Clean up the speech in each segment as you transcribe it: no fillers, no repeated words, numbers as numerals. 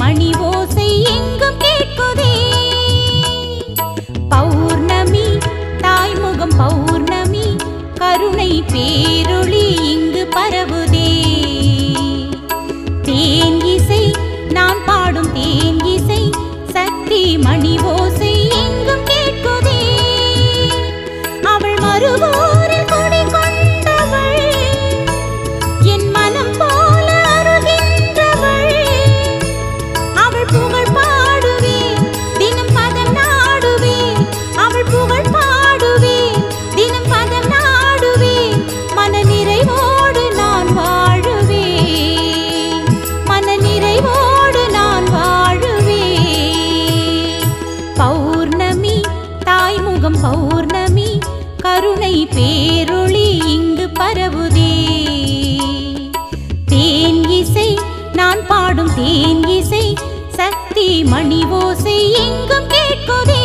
மணி ஓசை எங்கும் கேட்குதே. பௌர்ணமி தாய்முகம் பௌர்ணமி கருணை பேரொளி இங்கு பரவுதே. தேன் இசை நான் பாடும் தேன் இசை சக்தி மணி ஓசை எங்கும் கேட்குதே. அவள் மறுவூரில் குடி கொண்டவள் என் மனம் போல அருகின்றவள். அவள் புகழ் பாடுவேன் தினம் பதம் நாடுவேன். அவள் புகழ் பாடுவேன் தினம் பதம் நாடுவேன். மன நிறைவோடு நான் வாழுவேன். மன நிறைவோடு நான் வாழுவேன். பௌர்ணமி தாய்முகம் பௌர்ணமி கருணை பேரொளி இங்கு பரவுதே. தேன் இசை நான் பாடும் தேன் இசை சக்தி மணி ஓசை எங்கும் கேட்குதே.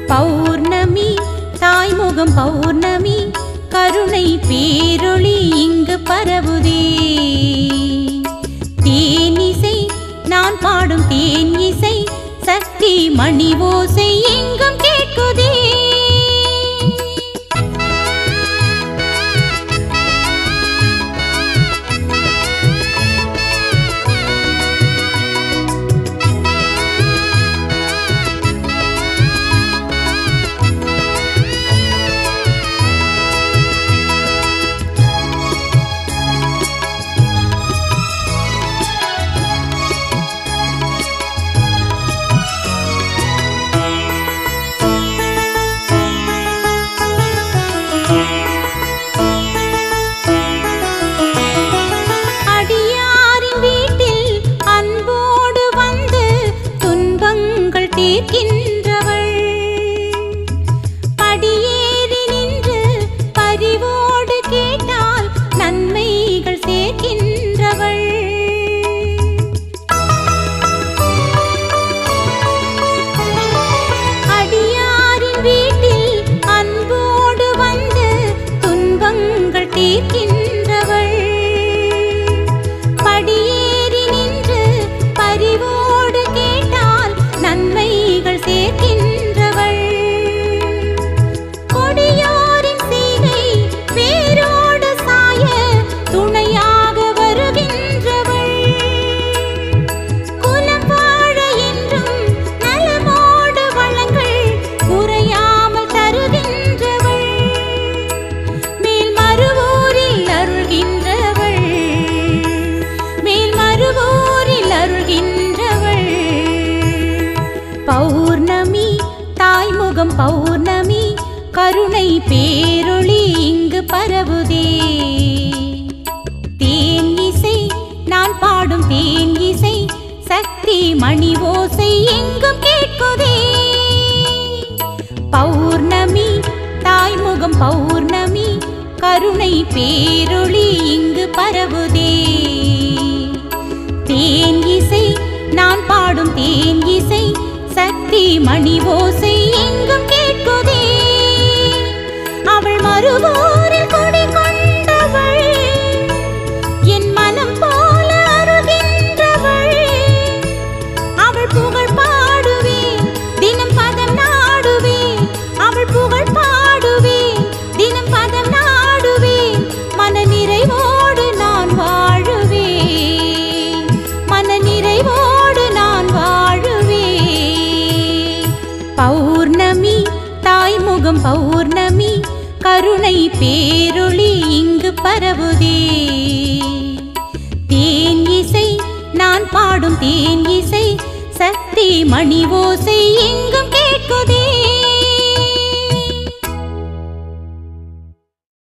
பௌர்ணமி தாய்முகம் பௌர்ணமி கருணை பேரொளி இங்கு பரவுதே. தேன் இசை நான் பாடும் தேன் இசை சக்தி மணி ஓசை எங்கும் கேட்குதே. படியேறி நின்று பரிவோடு கேட்டால் நன்மைகள் சேர்க்கின்றவள். அடியாரின் வீட்டில் அன்போடு வந்து துன்பங்கள் தீர்க்கின்றவள். படியேறி நின்று பரிவோடு கேட்டால் நன்மைகள் சேர்க்கின்றவள். கொடியோரின் சீகை வேரோடு சாய துணையாக வருகின்றவள். குலம் வாழ என்றும் நலமோடு வளங்கள் குறையாமல் தருகின்றவள். மேல் மருவூரில் அருள்கின்றவள். மேல் மருவூரில் அருள்கின்றவள். பௌர்ணமி தாய்முகம் பௌர்ணமி கருணை பேரொளி இங்கு பரவுதே. தேன் இசை நான் பாடும் தேன் இசை சக்தி மணி ஓசை எங்கும் கேட்குதே. பாடும் பௌர்ணமி கருணை பேரொளி இங்கு பரவுதே. தேன் இசை நான் பாடும் தேன் இசை சக்தி மணி ஓசை எங்கும் கேட்குதே. அவள் மறுவோரில் குடி கொண்டவள், என் மனம் போல அருகின்றவள். அவள் புகழ் பாடுவேன் தினம் பதம் நாடுவேன், அவள் புகழ் பாடுவேன் தினம் பதம் நாடுவேன். மன நிறைவோடு நான் வாழுவேன், மன நிறைவோடு நான் வாழுவேன். பௌர்ணமி தாய்முகம் பௌர்ணமி கருணை பேரொளி இங்கு பரவுதே. தேன் இசை நான் பாடும் தேன் இசை சக்தி மணி ஓசை எங்கும் கேட்குதே.